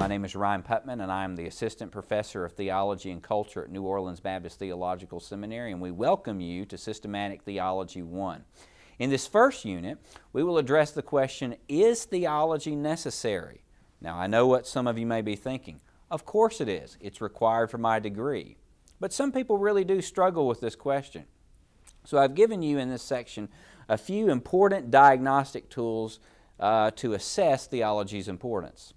name is Ryan Putman, and I am the Assistant Professor of Theology and Culture at New Orleans Baptist Theological Seminary, and we welcome you to Systematic Theology 1. In this first unit, we will address the question, is theology necessary? Now, I know what some of you may be thinking. Of course it is. It's required for my degree. But some people really do struggle with this question. So I've given you in this section a few important diagnostic tools to assess theology's importance.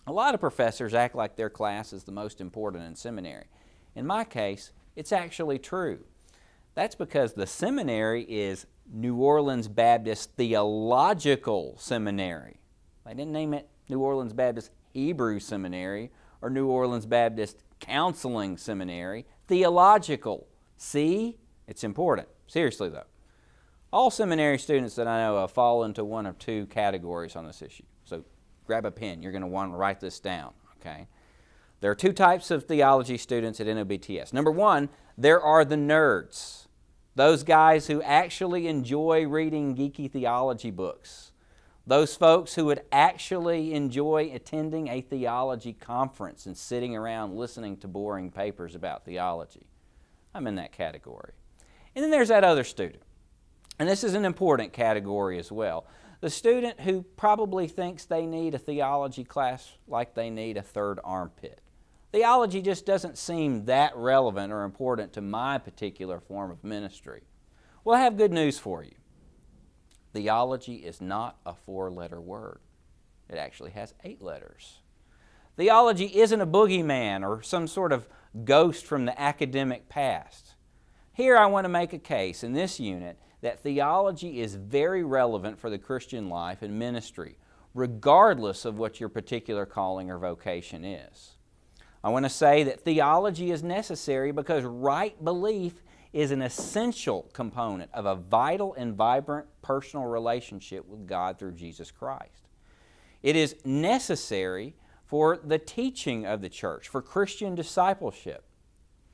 A lot of professors act like their class is the most important in seminary. In my case, it's actually true. That's because the seminary is New Orleans Baptist Theological Seminary. They didn't name it New Orleans Baptist Hebrew Seminary or New Orleans Baptist Counseling Seminary. Theological. See? It's important. Seriously though. All seminary students that I know of fall into one of two categories on this issue. So grab a pen. You're going to want to write this down. Okay? There are two types of theology students at NOBTS. Number one, there are the nerds. Those guys who actually enjoy reading geeky theology books. Those folks who would actually enjoy attending a theology conference and sitting around listening to boring papers about theology. I'm in that category. And then there's that other student. And this is an important category as well. The student who probably thinks they need a theology class like they need a third armpit. Theology just doesn't seem that relevant or important to my particular form of ministry. Well, I have good news for you. Theology is not a 4-letter word. It actually has 8 letters. Theology isn't a boogeyman or some sort of ghost from the academic past. Here I want to make a case in this unit that theology is very relevant for the Christian life and ministry, regardless of what your particular calling or vocation is. I want to say that theology is necessary because right belief is an essential component of a vital and vibrant personal relationship with God through Jesus Christ. It is necessary for the teaching of the church, for Christian discipleship.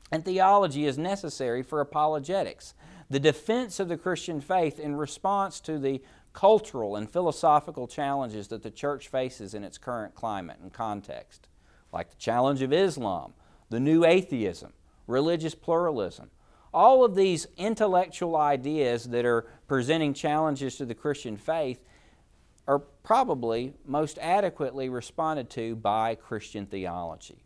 And theology is necessary for apologetics, the defense of the Christian faith in response to the cultural and philosophical challenges that the church faces in its current climate and context, like the challenge of Islam, the new atheism, religious pluralism. All of these intellectual ideas that are presenting challenges to the Christian faith are probably most adequately responded to by Christian theology.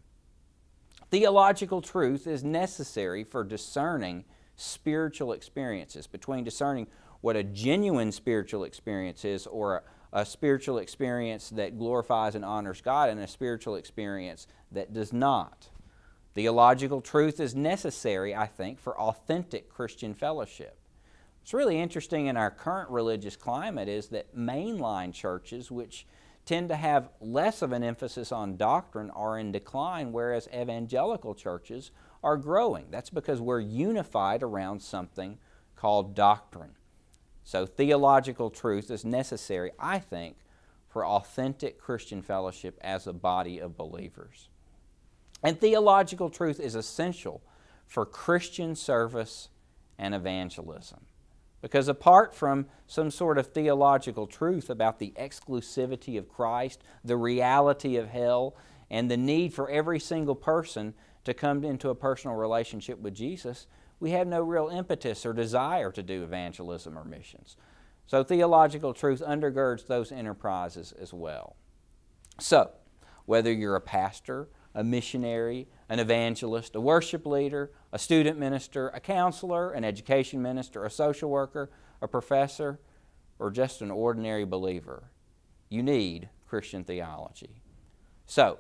Theological truth is necessary for discerning spiritual experiences, between discerning what a genuine spiritual experience is or a spiritual experience that glorifies and honors God and a spiritual experience that does not. Theological truth is necessary, I think, for authentic Christian fellowship. What's really interesting in our current religious climate is that mainline churches, which tend to have less of an emphasis on doctrine, are in decline, whereas evangelical churches are growing. That's because we're unified around something called doctrine. So theological truth is necessary, I think, for authentic Christian fellowship as a body of believers. And theological truth is essential for Christian service and evangelism. Because apart from some sort of theological truth about the exclusivity of Christ, the reality of hell, and the need for every single person to come into a personal relationship with Jesus, we have no real impetus or desire to do evangelism or missions. So theological truth undergirds those enterprises as well. So, whether you're a pastor, a missionary, an evangelist, a worship leader, a student minister, a counselor, an education minister, a social worker, a professor, or just an ordinary believer, you need Christian theology. So,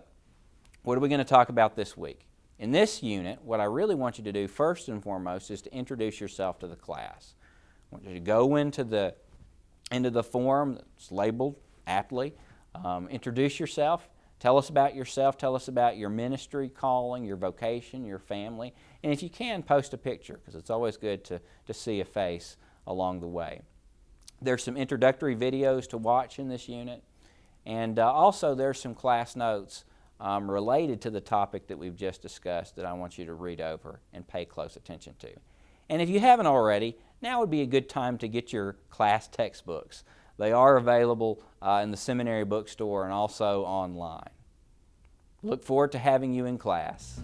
what are we going to talk about this week? In this unit, what I really want you to do first and foremost is to introduce yourself to the class. I want you to go into the form that's labeled aptly, introduce yourself, tell us about yourself, tell us about your ministry, calling, your vocation, your family, and if you can, post a picture, because it's always good to see a face along the way. There's some introductory videos to watch in this unit, and also there's some class notes related to the topic that we've just discussed that I want you to read over and pay close attention to. And if you haven't already, now would be a good time to get your class textbooks. They are available in the seminary bookstore and also online. Look forward to having you in class.